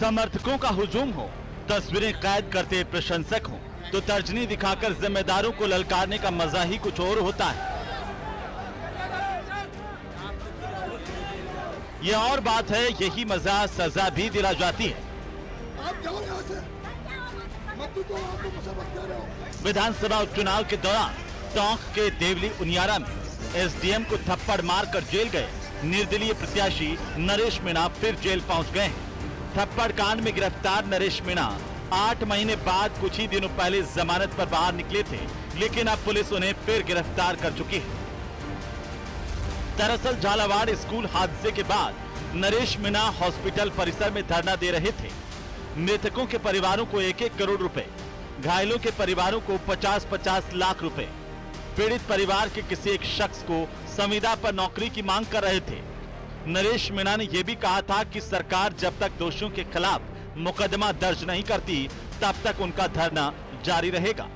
समर्थकों का हुजूम हो, तस्वीरें कैद करते प्रशंसक हो, तो तर्जनी दिखाकर जिम्मेदारों को ललकारने का मजा ही कुछ और होता है। ये और बात है, यही मजा सजा भी दिला जाती है। आप जाओ यहाँ से, विधानसभा उपचुनाव के दौरान टोंक के देवली उनियारा में एसडीएम को थप्पड़ मारकर जेल गए निर्दलीय प्रत्याशी नरेश मीणा फिर जेल पहुंच गए हैं। थप्पड़ कांड में गिरफ्तार नरेश मीणा 8 महीने बाद कुछ ही दिनों पहले जमानत पर बाहर निकले थे, लेकिन अब पुलिस उन्हें फिर गिरफ्तार कर चुकी है। दरअसल झालावाड़ स्कूल हादसे के बाद नरेश मीणा हॉस्पिटल परिसर में धरना दे रहे थे। मृतकों के परिवारों को 1-1 करोड़ रुपए, घायलों के परिवारों को 50-50 लाख रुपए, पीड़ित परिवार के किसी एक शख्स को संविदा पर नौकरी की मांग कर रहे थे। नरेश मीणा ने यह भी कहा था कि सरकार जब तक दोषियों के खिलाफ मुकदमा दर्ज नहीं करती, तब तक उनका धरना जारी रहेगा।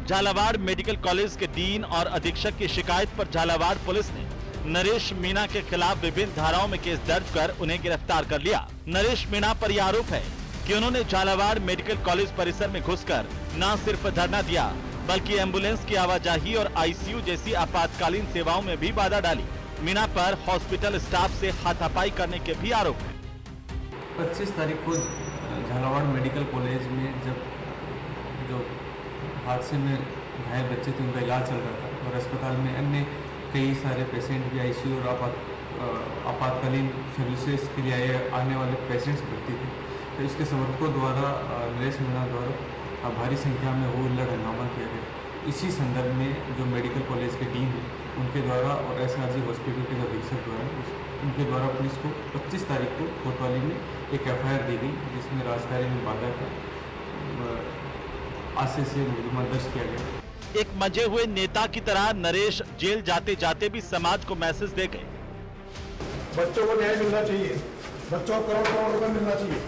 झालावाड़ मेडिकल कॉलेज के डीन और अधीक्षक की शिकायत पर झालावाड़ पुलिस ने नरेश मीणा के खिलाफ विभिन्न धाराओं में केस दर्ज कर उन्हें गिरफ्तार कर लिया। नरेश मीणा पर यह आरोप है कि उन्होंने झालावाड़ मेडिकल कॉलेज परिसर में घुसकर न सिर्फ धरना दिया, बल्कि एम्बुलेंस की आवाजाही और आईसीयू जैसी आपातकालीन सेवाओं में भी बाधा डाली। मीणा पर हॉस्पिटल स्टाफ से हाथापाई करने के भी आरोप है। 25 तारीख को झालावाड़ मेडिकल कॉलेज में जब जो हादसे में घायल बच्चे थे उनका इलाज चल रहा था और अस्पताल में अन्य कई सारे पेशेंट भी आईसीयू और आपातकालीन सर्विसेज के लिए आने वाले पेशेंट्स भर्ती थे, तो इसके समर्थकों द्वारा नरेश मीणा द्वारा भारी संख्या में हो हल्ला हंगामा किया गया। इसी संदर्भ में जो मेडिकल कॉलेज के डीन है उनके द्वारा और एसआरजी हॉस्पिटल के जो अधीक्षक द्वारा उनके द्वारा पुलिस को 25 तारीख को कोतवाली में एक एफआईआर दी गई, जिसमें राजकार्य में बाधा का आशय से मुकदमा दर्ज किया गया। एक मंजे हुए नेता की तरह नरेश जेल जाते जाते भी समाज को मैसेज दे गए। बच्चों को न्याय मिलना चाहिए, बच्चों को करोड़ रुपए मिलना चाहिए।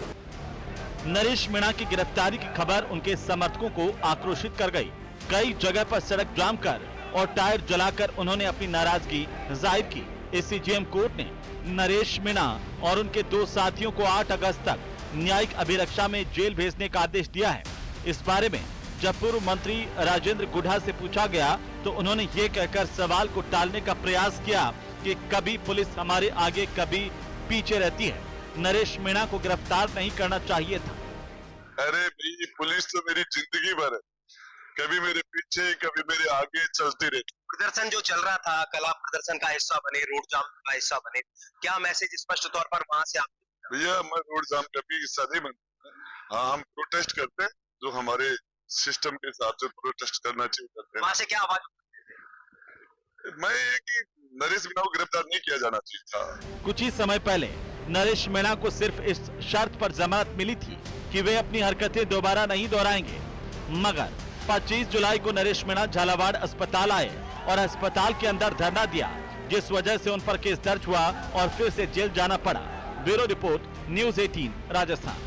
नरेश मीणा की गिरफ्तारी की खबर उनके समर्थकों को आक्रोशित कर गई। कई जगह पर सड़क जाम कर और टायर जलाकर उन्होंने अपनी नाराजगी जाहिर की। एसीजेएम कोर्ट ने नरेश मीणा और उनके 2 साथियों को 8 अगस्त तक न्यायिक अभिरक्षा में जेल भेजने का आदेश दिया है। इस बारे में जब पूर्व मंत्री राजेंद्र गुढ़ा से पूछा गया तो उन्होंने ये कहकर सवाल को टालने का प्रयास किया कि कभी पुलिस हमारे आगे कभी पीछे रहती है, नरेश मीणा को गिरफ्तार नहीं करना चाहिए था। अरे भाई, पुलिस तो मेरी जिंदगी भर है, कभी मेरे पीछे कभी मेरे आगे चलती रहती। प्रदर्शन जो चल रहा था, कल आप प्रदर्शन का हिस्सा बने, रोड जाम का हिस्सा बने, क्या मैसेज स्पष्ट तौर पर वहां से आप? भैया, मैं रोड जाम का भी हिस्सा नहीं बनता। हाँ, हम प्रोटेस्ट करते हैं, जो हमारे सिस्टम के हिसाब से प्रोटेस्ट करना चाहिए करते हैं। वहां से क्या आवाज? मैं कि नरेश मीणा को गिरफ्तार नहीं किया जाना चाहिए था। कुछ ही समय पहले नरेश मीणा को सिर्फ इस शर्त पर जमानत मिली थी कि वे अपनी हरकतें दोबारा नहीं दोहराएंगे, मगर 25 जुलाई को नरेश मीणा झालावाड़ अस्पताल आए और अस्पताल के अंदर धरना दिया, जिस वजह से उन पर केस दर्ज हुआ और फिर से जेल जाना पड़ा। Bureau report, news 18 Rajasthan.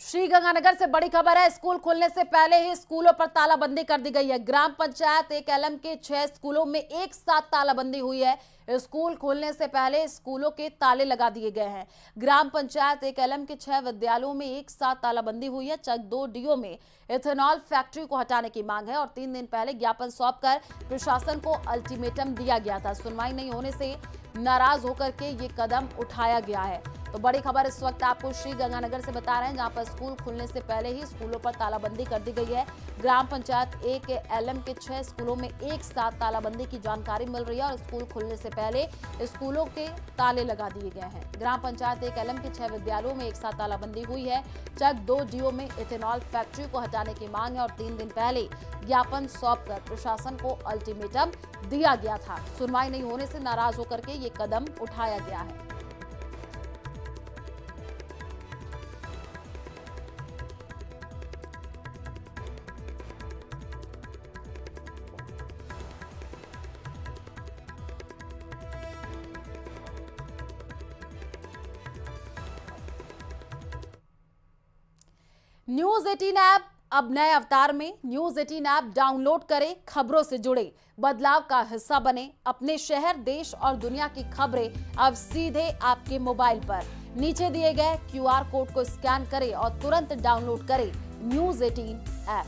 Sriganganagar से बड़ी खबर है। स्कूल खुलने से पहले ही स्कूलों पर तालाबंदी कर दी गई है। ग्राम पंचायत एक एलएम के 6 स्कूलों में एक साथ तालाबंदी हुई है। स्कूल खोलने से पहले स्कूलों के ताले लगा दिए गए हैं। ग्राम पंचायत एक एलएम के 6 विद्यालयों में एक साथ तालाबंदी हुई है। चक 2 डीओ में इथेनॉल फैक्ट्री को हटाने की मांग है और 3 दिन पहले ज्ञापन सौंपकर प्रशासन को अल्टीमेटम दिया गया था। सुनवाई नहीं होने से नाराज होकर के ये कदम उठाया गया है। तो बड़ी खबर इस वक्त आपको श्रीगंगानगर से बता रहे हैं, जहां पर स्कूल खुलने से पहले ही स्कूलों पर तालाबंदी कर दी गई है। ग्राम पंचायत एक के एलएम के 6 स्कूलों में एक साथ तालाबंदी की जानकारी मिल रही है और स्कूल खुलने से पहले स्कूलों के ताले लगा दिए गए हैं। ग्राम पंचायत एक एलएम के 6 विद्यालयों में एक साथ तालाबंदी हुई है। चक 2 डीओ में इथेनॉल फैक्ट्री को हटाने की मांग है और 3 दिन पहले ज्ञापन सौंपकर प्रशासन को अल्टीमेटम दिया गया था। सुनवाई नहीं होने से नाराज होकर के ये कदम उठाया गया है। न्यूज़ 18 ऐप अब नए अवतार में न्यूज 18 ऐप डाउनलोड करें, खबरों से जुड़े, बदलाव का हिस्सा बने। अपने शहर, देश और दुनिया की खबरें अब सीधे आपके मोबाइल पर। नीचे दिए गए QR कोड को स्कैन करें और तुरंत डाउनलोड करें न्यूज 18 ऐप।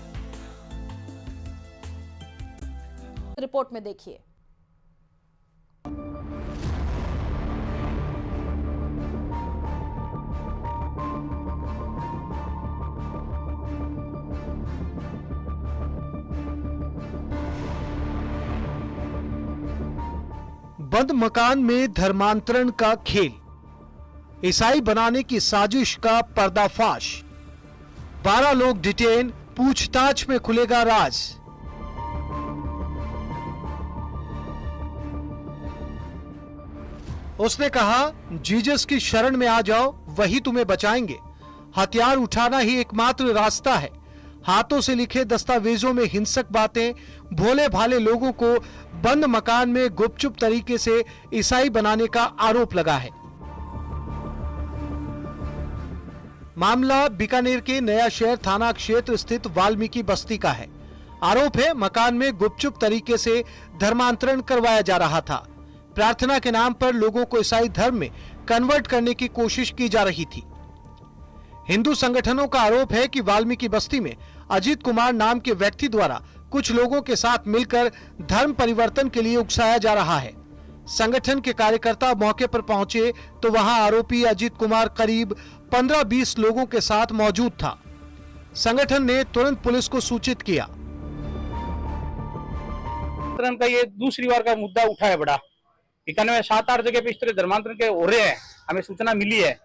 रिपोर्ट में देखिए। बंद मकान में धर्मांतरण का खेल, ईसाई बनाने की साजिश का पर्दाफाश, 12 लोग डिटेन, पूछताछ में खुलेगा राज। उसने कहा, जीसस की शरण में आ जाओ, वही तुम्हें बचाएंगे। हथियार उठाना ही एकमात्र रास्ता है। हाथों से लिखे दस्तावेजों में हिंसक बातें, भोले भाले लोगों को बंद मकान में गुपचुप तरीके से ईसाई बनाने का आरोप लगा है। मामला बीकानेर के नया शहर थाना क्षेत्र स्थित वाल्मीकि बस्ती का है। आरोप है, मकान में गुपचुप तरीके से धर्मांतरण करवाया जा रहा था। प्रार्थना के नाम पर लोगों को ईसाई धर्म में कन्वर्ट करने की कोशिश की जा रही थी। हिंदू संगठनों का आरोप है कि वाल्मीकि बस्ती में अजीत कुमार नाम के व्यक्ति द्वारा कुछ लोगों के साथ मिलकर धर्म परिवर्तन के लिए उकसाया जा रहा है। संगठन के कार्यकर्ता मौके पर पहुंचे तो वहां आरोपी अजीत कुमार करीब 15-20 लोगों के साथ मौजूद था। संगठन ने तुरंत पुलिस को सूचित किया। का ये दूसरी बार का मुद्दा उठा है बड़ा। 91-7-8 जगह पे इस तरह धर्मांतरण के हो रहे हैं, हमें सूचना मिली है।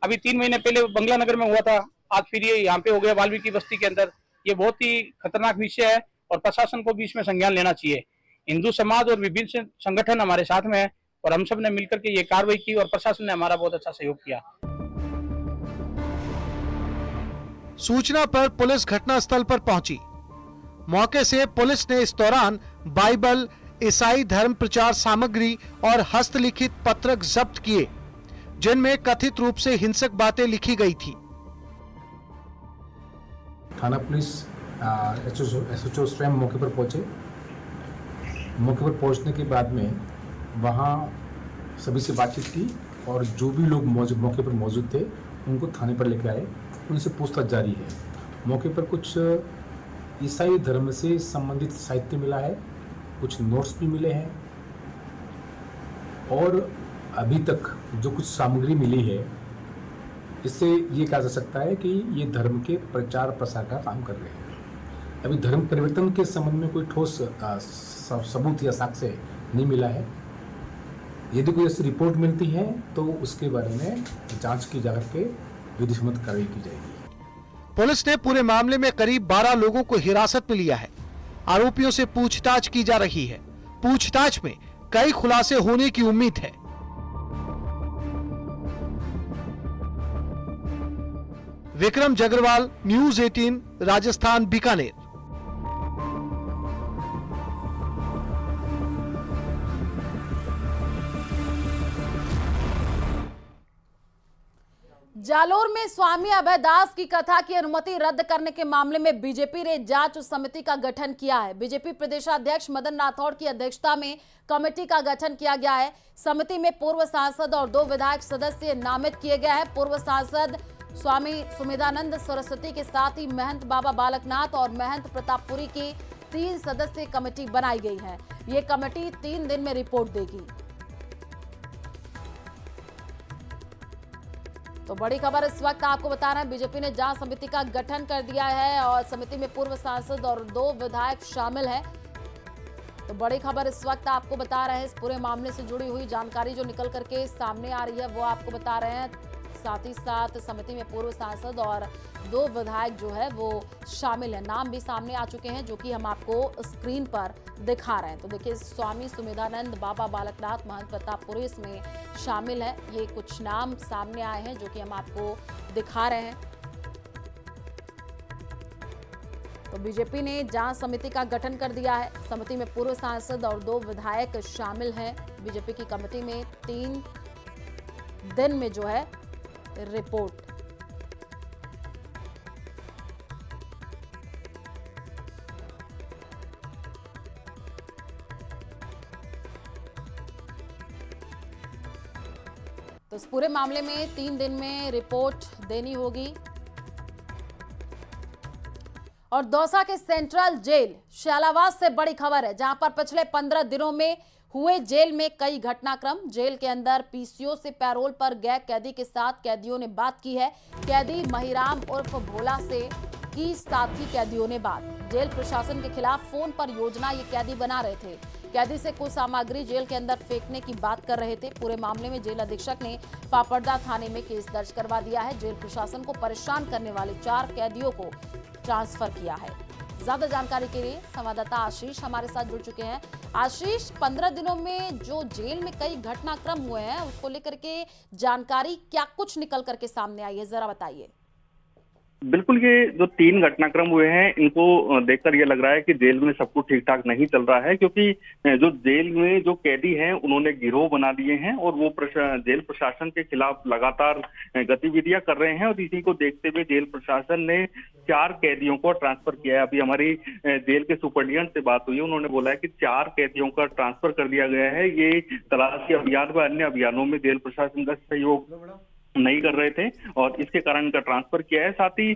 अभी 3 महीने पहले बंगला नगर में हुआ था, आज फिर ये यहाँ पे हो गया वाल्मीकि बस्ती के अंदर। ये बहुत ही खतरनाक विषय है और प्रशासन को भी इसमें संज्ञान लेना चाहिए। हिंदू समाज और विभिन्न संगठन हमारे साथ में है और हम सब ने मिलकर के ये कार्रवाई की और प्रशासन ने हमारा बहुत अच्छा सहयोग किया। सूचना पर पुलिस घटनास्थल पर पहुंची। मौके से पुलिस ने इस दौरान बाइबल, ईसाई धर्म प्रचार सामग्री और हस्तलिखित पत्रक जब्त किए, जिनमें कथित रूप से हिंसक बातें लिखी गई थी। थाना पुलिस SHO स्वयं मौके पर पहुंचे। मौके पर पहुंचने के बाद में वहां सभी से बातचीत की और जो भी लोग मौके पर मौजूद थे उनको थाने पर लेकर आए, उनसे पूछताछ जारी है। मौके पर कुछ ईसाई धर्म से संबंधित साहित्य मिला है, कुछ नोट्स भी मिले हैं और अभी तक जो कुछ सामग्री मिली है, इससे ये कहा जा सकता है कि ये धर्म के प्रचार प्रसार का काम कर रहे हैं। अभी धर्म परिवर्तन के संबंध में कोई ठोस सबूत या साक्ष्य नहीं मिला है। यदि कोई ऐसी रिपोर्ट मिलती है तो उसके बारे में जांच की जा करके विधिसम्मत कार्रवाई की जाएगी। पुलिस ने पूरे मामले में करीब 12 लोगों को हिरासत में लिया है। आरोपियों से पूछताछ की जा रही है। पूछताछ में कई खुलासे होने की उम्मीद है। विक्रम जगरवाल, न्यूज 18, राजस्थान, बीकानेर। जालोर में स्वामी अभय दास की कथा की अनुमति रद्द करने के मामले में बीजेपी ने जांच समिति का गठन किया है। बीजेपी प्रदेशाध्यक्ष मदन राठौड़ की अध्यक्षता में कमेटी का गठन किया गया है। समिति में पूर्व सांसद और 2 विधायक सदस्य नामित किए गए हैं। पूर्व सांसद स्वामी सुमेधानंद सरस्वती के साथ ही महंत बाबा बालकनाथ और महंत प्रतापपुरी की 3 सदस्यीय कमेटी बनाई गई है। ये कमेटी 3 दिन में रिपोर्ट देगी। तो बड़ी खबर इस वक्त आपको बता रहे हैं, बीजेपी ने जांच समिति का गठन कर दिया है और समिति में पूर्व सांसद और 2 विधायक शामिल हैं। तो बड़ी खबर इस वक्त आपको बता रहे हैं, इस पूरे मामले से जुड़ी हुई जानकारी जो निकल करके सामने आ रही है वो आपको बता रहे हैं। साथ ही साथ समिति में पूर्व सांसद और 2 विधायक जो है वो शामिल हैं। नाम भी सामने आ चुके हैं जो कि हम आपको स्क्रीन पर दिखा रहे हैं। तो देखिए, स्वामी सुमेधानंद, बाबा बालकनाथ, महंत प्रतापपुरी इसमें शामिल है। ये कुछ नाम सामने आए हैं जो कि हम आपको दिखा रहे हैं। तो बीजेपी ने जांच समिति का गठन कर दिया है। समिति में पूर्व सांसद और 2 विधायक शामिल हैं। बीजेपी की कमेटी में 3 दिन में जो है रिपोर्ट। इस पूरे मामले में 3 दिन में रिपोर्ट देनी होगी। और दौसा के सेंट्रल जेल शालावास से बड़ी खबर है, जहां पर पिछले 15 दिनों में हुए जेल में कई घटनाक्रम। जेल के अंदर पीसीओ से पैरोल पर गए कैदी के साथ कैदियों ने बात की है। कैदी महिराम उर्फ भोला से की साथी कैदियों ने बात। जेल प्रशासन के खिलाफ फोन पर योजना ये कैदी बना रहे थे। कैदी से कुछ सामग्री जेल के अंदर फेंकने की बात कर रहे थे। पूरे मामले में जेल अधीक्षक ने पापड़दा थाने में केस दर्ज करवा दिया है। जेल प्रशासन को परेशान करने वाले 4 कैदियों को ट्रांसफर किया है। ज्यादा जानकारी के लिए संवाददाता आशीष हमारे साथ जुड़ चुके हैं। आशीष, 15 दिनों में जो जेल में कई घटनाक्रम हुए हैं उसको लेकर के जानकारी क्या कुछ निकल करके सामने आई है, जरा बताइए। बिल्कुल, ये जो 3 घटनाक्रम हुए हैं इनको देखकर ये लग रहा है कि जेल में सब कुछ ठीक ठाक नहीं चल रहा है, क्योंकि जो जेल में जो कैदी हैं उन्होंने गिरोह बना दिए हैं और वो जेल प्रशासन के खिलाफ लगातार गतिविधियां कर रहे हैं। और इसी को देखते हुए जेल प्रशासन ने 4 कैदियों को ट्रांसफर किया है। अभी हमारी जेल के सुपरडेंट से बात हुई है, उन्होंने बोला है कि 4 कैदियों का ट्रांसफर कर दिया गया है। ये तलाशी अभियान व अन्य अभियानों में जेल प्रशासन का सहयोग नहीं कर रहे थे और इसके कारण इनका ट्रांसफर किया है। साथ ही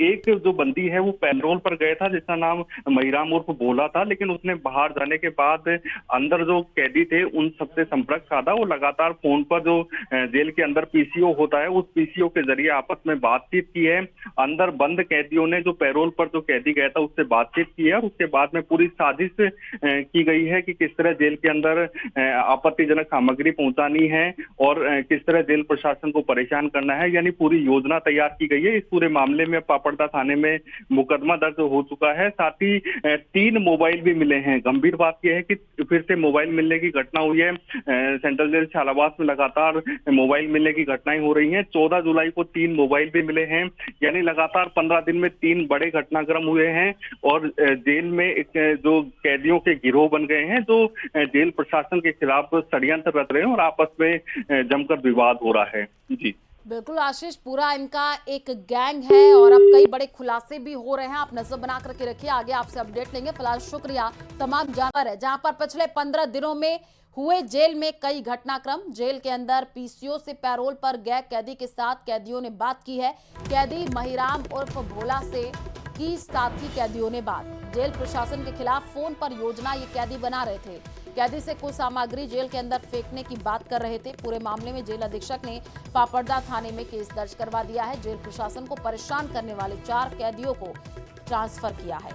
एक जो बंदी है वो पैरोल पर गया था, जिसका नाम महिराम उर्फ भोला था, लेकिन उसने बाहर जाने के बाद अंदर जो कैदी थे उन सबसे संपर्क साधा। वो लगातार फोन पर जो जेल के अंदर पीसीओ होता है उस पीसीओ के जरिए आपस में बातचीत की है। अंदर बंद कैदियों ने जो पैरोल पर जो कैदी गया था उससे बातचीत की है और उसके बाद में पूरी साजिश की गई है कि किस तरह जेल के अंदर आपत्तिजनक सामग्री पहुंचानी है और किस तरह जेल प्रशासन को परेशान करना है, यानी पूरी योजना तैयार की गई है। इस पूरे मामले में पापड़दा थाने में मुकदमा दर्ज हो चुका है। साथ ही 3 मोबाइल भी मिले हैं। गंभीर बात यह है कि फिर से मोबाइल मिलने की घटना हुई है। सेंट्रल जेल शालावास में लगातार मोबाइल मिलने की घटनाएं हो रही हैं। 14 जुलाई को 3 मोबाइल भी मिले हैं, यानी लगातार 15 दिन में 3 बड़े घटनाक्रम हुए हैं और जेल में जो कैदियों के गिरोह बन गए हैं जो जेल प्रशासन के खिलाफ षड्यंत्र रच रहे हैं और आपस में जमकर विवाद हो रहा है। जी बिल्कुल आशीष, पूरा इनका एक गैंग है और अब कई बड़े खुलासे भी हो रहे हैं। आप नजर बना करके रखिए, आगे आपसे अपडेट लेंगे। फिलहाल शुक्रिया तमाम जानवर है, जहां पर पिछले 15 दिनों में हुए जेल में कई घटनाक्रम। जेल के अंदर पीसीओ से पैरोल पर गए कैदी के साथ कैदियों ने बात की है। कैदी महिराम उर्फ भोला से की साथी कैदियों ने बात। जेल प्रशासन के खिलाफ फोन पर योजना ये कैदी बना रहे थे। कैदी से कुछ सामग्री जेल के अंदर फेंकने की बात कर रहे थे। पूरे मामले में जेल अधीक्षक ने पापड़दा थाने में केस दर्ज करवा दिया है। जेल प्रशासन को परेशान करने वाले 4 कैदियों को ट्रांसफर किया है।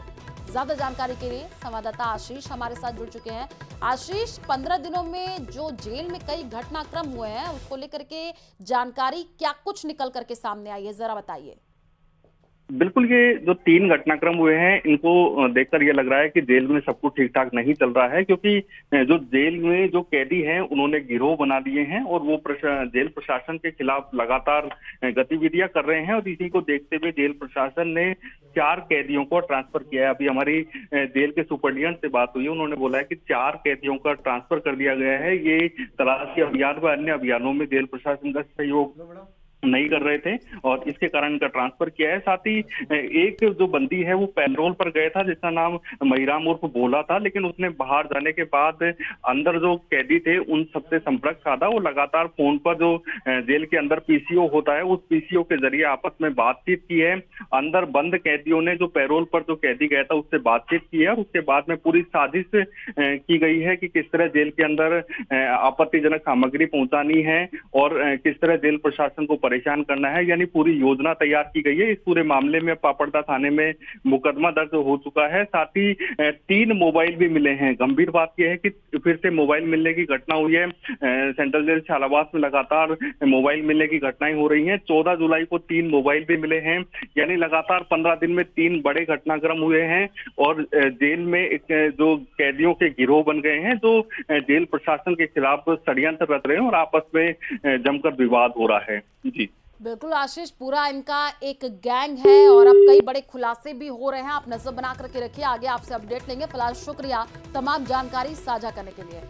ज्यादा जानकारी के लिए संवाददाता आशीष हमारे साथ जुड़ चुके हैं। आशीष, 15 दिनों में जो जेल में कई घटनाक्रम हुए हैं उसको लेकर के जानकारी क्या कुछ निकल करके सामने आई है, जरा बताइए। बिल्कुल, ये जो 3 घटनाक्रम हुए हैं इनको देखकर ये लग रहा है कि जेल में सब कुछ ठीक ठाक नहीं चल रहा है, क्योंकि जो जेल में जो कैदी हैं उन्होंने गिरोह बना दिए हैं और वो जेल प्रशासन के खिलाफ लगातार गतिविधियां कर रहे हैं और इसी को देखते हुए जेल प्रशासन ने 4 कैदियों को ट्रांसफर किया है। अभी हमारी जेल के सुपरडेंट से बात हुई है, उन्होंने बोला है कि 4 कैदियों का ट्रांसफर कर दिया गया है। ये तलाशी अभियान व अन्य अभियानों में जेल प्रशासन का सहयोग नहीं कर रहे थे और इसके कारण इनका ट्रांसफर किया है। साथ ही एक जो बंदी है वो पैरोल पर गया था, जिसका नाम महिराम उर्फ भोला था, लेकिन उसने बाहर जाने के बाद अंदर जो कैदी थे उन सबसे संपर्क साधा। वो लगातार फोन पर जो जेल के अंदर पीसीओ होता है उस पीसीओ के जरिए आपस में बातचीत की है। अंदर बंद कैदियों ने जो पैरोल पर जो कैदी गया था उससे बातचीत की है और उसके बाद में पूरी साजिश की गई है कि किस तरह जेल के अंदर आपत्तिजनक सामग्री पहुंचानी है और किस तरह जेल प्रशासन को परेशान करना है, यानी पूरी योजना तैयार की गई है। इस पूरे मामले में पापड़दा थाने में मुकदमा दर्ज हो चुका है। साथ ही 3 मोबाइल भी मिले हैं। गंभीर बात यह है कि फिर से मोबाइल मिलने की घटना हुई है। सेंट्रल जेल शालावास में लगातार मोबाइल मिलने की घटनाएं हो रही हैं। 14 जुलाई को 3 मोबाइल भी मिले हैं, यानी लगातार 15 दिन में 3 बड़े घटनाक्रम हुए हैं और जेल में जो कैदियों के गिरोह बन गए हैं जो जेल प्रशासन के खिलाफ षड्यंत्र रच रहे हैं और आपस में जमकर विवाद हो रहा है। जी बिल्कुल आशीष, पूरा इनका एक गैंग है और अब कई बड़े खुलासे भी हो रहे हैं। आप नजर बना करके रखिए, आगे आपसे अपडेट लेंगे। फिलहाल शुक्रिया तमाम जानकारी साझा करने के लिए।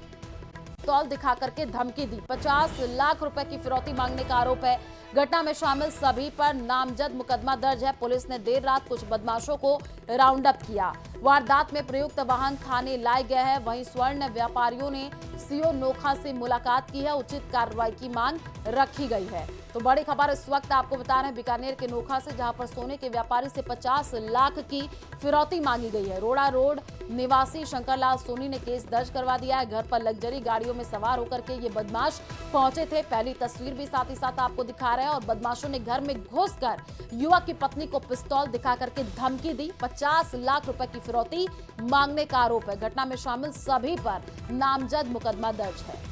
तौल दिखा करके धमकी दी, 50 लाख रुपए की फिरौती मांगने का आरोप है। घटना में शामिल सभी पर नामजद मुकदमा दर्ज है। पुलिस ने देर रात कुछ बदमाशों को राउंड अप किया। वारदात में प्रयुक्त वाहन थाने लाए गए हैं। वहीं स्वर्ण व्यापारियों ने सीओ नोखा से मुलाकात की है, उचित कार्रवाई की मांग रखी गई है। तो बड़ी खबर इस वक्त आपको बता रहे हैं बीकानेर के नोखा से, जहां पर सोने के व्यापारी से 50 लाख की फिरौती मांगी गई है। रोड़ा रोड निवासी शंकरलाल सोनी ने केस दर्ज करवा दिया है। घर पर लग्जरी गाड़ियों में सवार होकर के ये बदमाश पहुंचे थे। पहली तस्वीर भी साथ ही साथ आपको दिखा रहे हैं। और बदमाशों ने घर में घुसकर युवक की पत्नी को पिस्तौल दिखा करके धमकी दी। 50 लाख रुपए की फिरौती मांगने का आरोप है। घटना में शामिल सभी पर नामजद मुकदमा दर्ज है।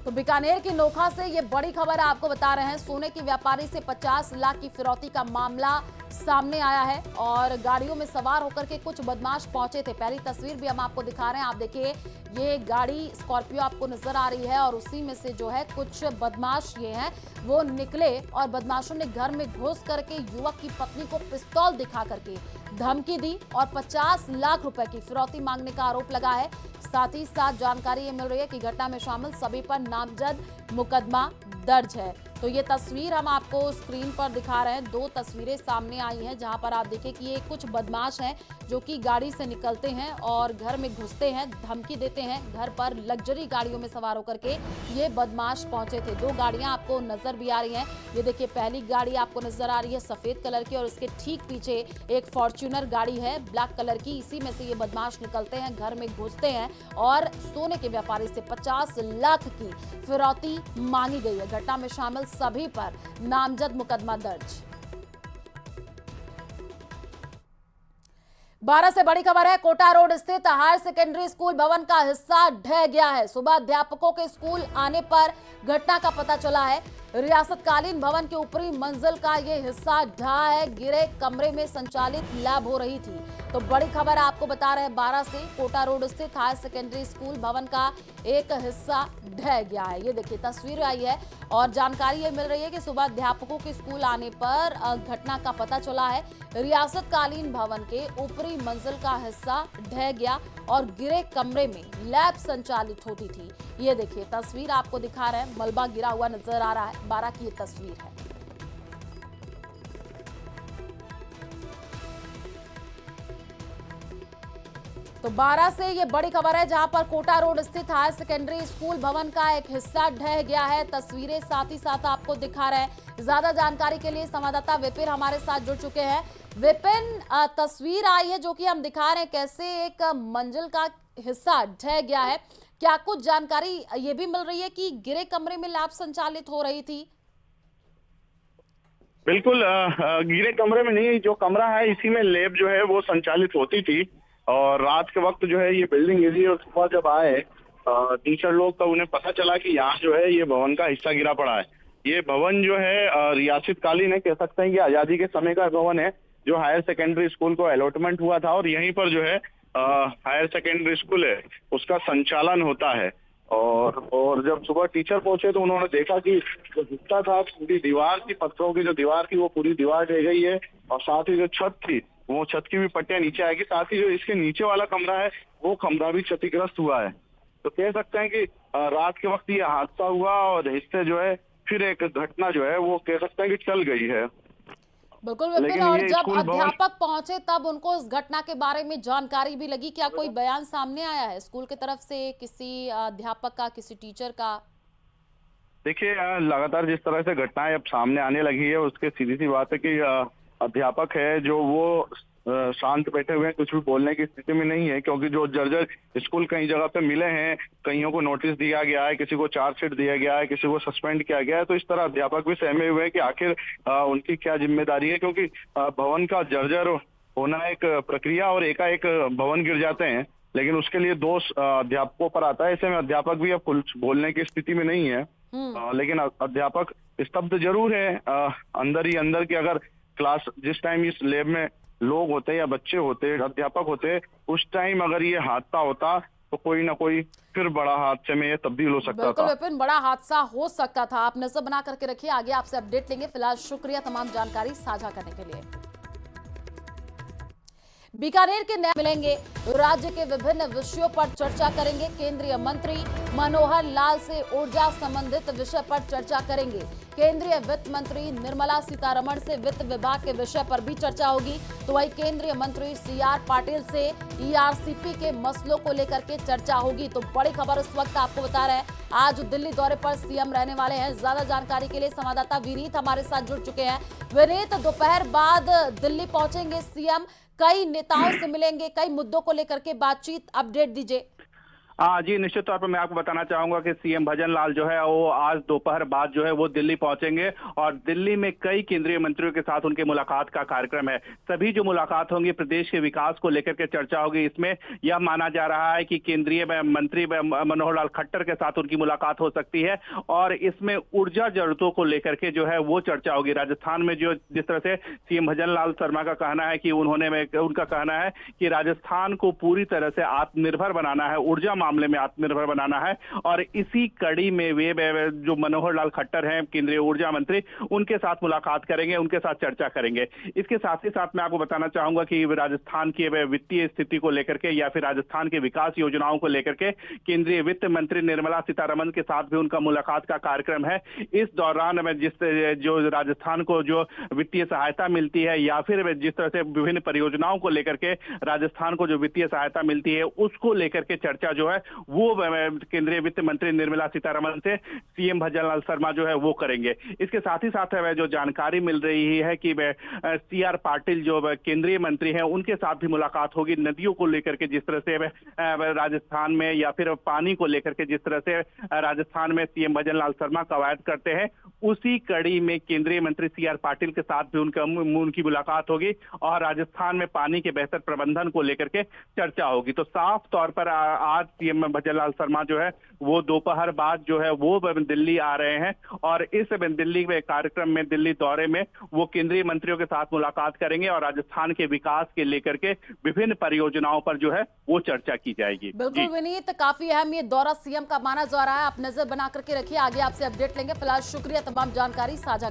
तो बीकानेर की नोखा से ये बड़ी खबर आपको बता रहे हैं। सोने के व्यापारी से 50 लाख की फिरौती का मामला सामने आया है और गाड़ियों में सवार होकर के कुछ बदमाश पहुंचे थे। पहली तस्वीर भी हम आपको दिखा रहे हैं। आप देखिए, ये गाड़ी स्कॉर्पियो आपको नजर आ रही है और उसी में से जो है कुछ बदमाश ये हैं वो निकले और बदमाशों ने घर में घुस करके युवक की पत्नी को पिस्तौल दिखा करके धमकी दी और 50 लाख रुपए की फिरौती मांगने का आरोप लगा है। साथ ही साथ जानकारी ये मिल रही है कि घटना में शामिल सभी पर नामजद मुकदमा दर्ज है। तो ये तस्वीर हम आपको स्क्रीन पर दिखा रहे हैं। 2 तस्वीरें सामने आई हैं जहां पर आप देखें कि ये कुछ बदमाश हैं जो कि गाड़ी से निकलते हैं और घर में घुसते हैं, धमकी देते हैं। घर पर लग्जरी गाड़ियों में सवार होकर के ये बदमाश पहुंचे थे। 2 गाड़ियां आपको नजर भी आ रही हैं। ये देखिए, पहली गाड़ी आपको नजर आ रही है सफेद कलर की और उसके ठीक पीछे एक फॉर्च्यूनर गाड़ी है ब्लैक कलर की। इसी में से ये बदमाश निकलते हैं, घर में घुसते हैं और सोने के व्यापारी से 50 लाख की फिरौती मांगी गई है। घटना में शामिल सभी पर नामजद मुकदमा दर्ज। 12 से बड़ी खबर है। कोटा रोड स्थित हायर सेकेंडरी स्कूल भवन का हिस्सा ढह गया है। सुबह अध्यापकों के स्कूल आने पर घटना का पता चला है। रियासतकालीन भवन के ऊपरी मंजिल का यह हिस्सा ढहा है। गिरे कमरे में संचालित लैब हो रही थी। तो बड़ी खबर आपको बता रहे हैं 12 से। कोटा रोड स्थित हायर सेकेंडरी स्कूल भवन का एक हिस्सा ढह गया है। ये देखिए, तस्वीर आई है और जानकारी ये मिल रही है कि सुबह अध्यापकों के स्कूल आने पर घटना का पता चला है। रियासतकालीन भवन के ऊपरी मंजिल का हिस्सा ढह गया और गिरे कमरे में लैब संचालित होती थी। ये देखिए, तस्वीर आपको दिखा रहे हैं। मलबा गिरा हुआ नजर आ रहा है। 12 की ये तस्वीर है। तो 12 से ये बड़ी खबर है जहां पर कोटा रोड स्थित हायर सेकेंडरी स्कूल भवन का एक हिस्सा ढह गया है। तस्वीरें साथ ही साथ आपको दिखा रहे हैं। ज्यादा जानकारी के लिए संवाददाता विपिन हमारे साथ जुड़ चुके हैं। विपिन, तस्वीर आई है जो कि हम दिखा रहे हैं, कैसे एक मंजिल का हिस्सा ढह गया है। क्या कुछ जानकारी ये भी मिल रही है कि गिरे कमरे में लैब संचालित हो रही थी? बिल्कुल, गिरे कमरे में नहीं, जो कमरा है इसी में लैब जो है वो संचालित होती थी। और रात के वक्त जो है ये बिल्डिंग गिरी और सुबह जब आए टीचर लोग, तो उन्हें पता चला कि यहाँ जो है ये भवन का हिस्सा गिरा पड़ा है। ये भवन जो है रियासतकालीन है, कह सकते हैं कि आजादी के समय का भवन है, जो हायर सेकेंडरी स्कूल को अलॉटमेंट हुआ था और यहीं पर जो है हायर सेकेंडरी स्कूल है उसका संचालन होता है। और जब सुबह टीचर पहुंचे तो उन्होंने देखा कि जो हिस्सा था, पूरी दीवार की, पत्थरों की जो दीवार थी वो पूरी दीवार ढह गई है और साथ ही जो छत थी वो छत की भी पट्टियां नीचे आएगी। साथ ही जो इसके नीचे वाला कमरा है वो कमरा भी क्षतिग्रस्त हुआ है। तो कह सकते हैं कि रात के वक्त ये हादसा हुआ और इससे जो है फिर एक घटना जो है वो कह सकते हैं कि चल गई है। बिल्कुल विपिन, और जब अध्यापक पहुंचे तब उनको इस घटना के बारे में जानकारी भी लगी। क्या कोई बयान सामने आया है स्कूल की तरफ से, किसी अध्यापक का, किसी टीचर का? देखिए, लगातार जिस तरह से घटनाएं अब सामने आने लगी है उसके सीधी सी बात है कि अध्यापक है जो वो शांत बैठे हुए हैं, कुछ भी बोलने की स्थिति में नहीं है, क्योंकि जो जर्जर स्कूल कई जगह पे मिले हैं, कईयों को नोटिस दिया गया है, किसी को चार्जशीट दिया गया है, किसी को सस्पेंड किया गया है। तो इस तरह अध्यापक भी सहमे हुए हैं कि आखिर उनकी क्या जिम्मेदारी है, क्योंकि भवन का जर्जर होना एक प्रक्रिया और एकाएक भवन गिर जाते हैं, लेकिन उसके लिए दोष अध्यापकों पर आता है। ऐसे में अध्यापक भी अब कुछ बोलने की स्थिति में नहीं है। लेकिन अध्यापक स्तब्ध जरूर है अंदर ही अंदर की, अगर क्लास जिस टाइम इस लैब में लोग होते या बच्चे होते, अध्यापक होते, उस टाइम अगर ये हादसा होता तो कोई ना कोई फिर बड़ा हादसे में ये तब्दील हो सकता था। बिल्कुल विपिन, बड़ा हादसा हो सकता था। आप नजर बना करके रखिए, आगे आपसे अपडेट लेंगे। फिलहाल शुक्रिया तमाम जानकारी साझा करने के लिए। बीकानेर के नए मिलेंगे, राज्य के विभिन्न विषयों पर चर्चा करेंगे। केंद्रीय मंत्री मनोहर लाल से ऊर्जा संबंधित विषय पर चर्चा करेंगे। केंद्रीय वित्त मंत्री निर्मला सीतारमण से वित्त विभाग के विषय पर भी चर्चा होगी। तो वही केंद्रीय मंत्री सीआर पाटिल से ईआरसीपी के मसलों को लेकर के चर्चा होगी। तो बड़ी खबर इस वक्त आपको बता रहे हैं, आज दिल्ली दौरे पर सीएम रहने वाले हैं। ज्यादा जानकारी के लिए संवाददाता विनीत हमारे साथ जुड़ चुके हैं। विनीत, दोपहर बाद दिल्ली पहुंचेंगे सीएम, कई नेताओं से मिलेंगे, कई मुद्दों को लेकर के बातचीत, अपडेट दीजिए। हाँ जी, निश्चित तौर पर मैं आपको बताना चाहूंगा कि सीएम भजन लाल जो है वो आज दोपहर बाद जो है वो दिल्ली पहुंचेंगे और दिल्ली में कई केंद्रीय मंत्रियों के साथ उनकी मुलाकात का कार्यक्रम है। सभी जो मुलाकात होंगी प्रदेश के विकास को लेकर के चर्चा होगी। इसमें यह माना जा रहा है कि केंद्रीय मंत्री मनोहर लाल खट्टर के साथ उनकी मुलाकात हो सकती है और इसमें ऊर्जा जरूरतों को लेकर के जो है वो चर्चा होगी। राजस्थान में जो जिस तरह से सीएम भजन लाल शर्मा का कहना है कि उनका कहना है कि राजस्थान को पूरी तरह से आत्मनिर्भर बनाना है, ऊर्जा मामले में आत्मनिर्भर बनाना है और इसी कड़ी में वे जो मनोहर लाल खट्टर हैं केंद्रीय ऊर्जा मंत्री, उनके साथ मुलाकात करेंगे, उनके साथ चर्चा करेंगे। इसके साथ ही साथ मैं आपको बताना चाहूंगा कि राजस्थान की वित्तीय स्थिति को लेकर के या फिर राजस्थान के विकास योजनाओं को लेकर के केंद्रीय वित्त मंत्री निर्मला सीतारमण के साथ भी उनका मुलाकात का कार्यक्रम है। इस दौरान जो राजस्थान को जो वित्तीय सहायता मिलती है या फिर जिस तरह से विभिन्न परियोजनाओं को लेकर के राजस्थान को जो वित्तीय सहायता मिलती है उसको लेकर के चर्चा जो है वो केंद्रीय वित्त मंत्री निर्मला सीतारमण से सीएम भजन लाल शर्मा जो है वो करेंगे। इसके साथ ही साथ जो जानकारी मिल रही है कि सीआर पाटिल जो केंद्रीय मंत्री हैं उनके साथ भी मुलाकात होगी। नदियों को लेकर के जिस तरह से राजस्थान में या फिर पानी को लेकर के जिस तरह से राजस्थान में सीएम भजन लाल शर्मा कवायद करते हैं, उसी कड़ी में केंद्रीय मंत्री सीआर पाटिल के साथ भी उनकी मुलाकात होगी और राजस्थान में पानी के बेहतर प्रबंधन को लेकर के चर्चा होगी। तो साफ तौर पर आज सीएम भजन लाल शर्मा जो है वो दोपहर बाद जो है वो दिल्ली आ रहे हैं और इस दिल्ली में कार्यक्रम में, दिल्ली दौरे में वो केंद्रीय मंत्रियों के साथ मुलाकात करेंगे और राजस्थान के विकास के लेकर के विभिन्न परियोजनाओं पर जो है वो चर्चा की जाएगी। बिल्कुल विनीत, काफी अहम ये दौरा सीएम का माना जा रहा है। आप नजर बना करके रखिए, आगे आपसे अपडेट लेंगे। फिलहाल शुक्रिया तमाम जानकारी साझा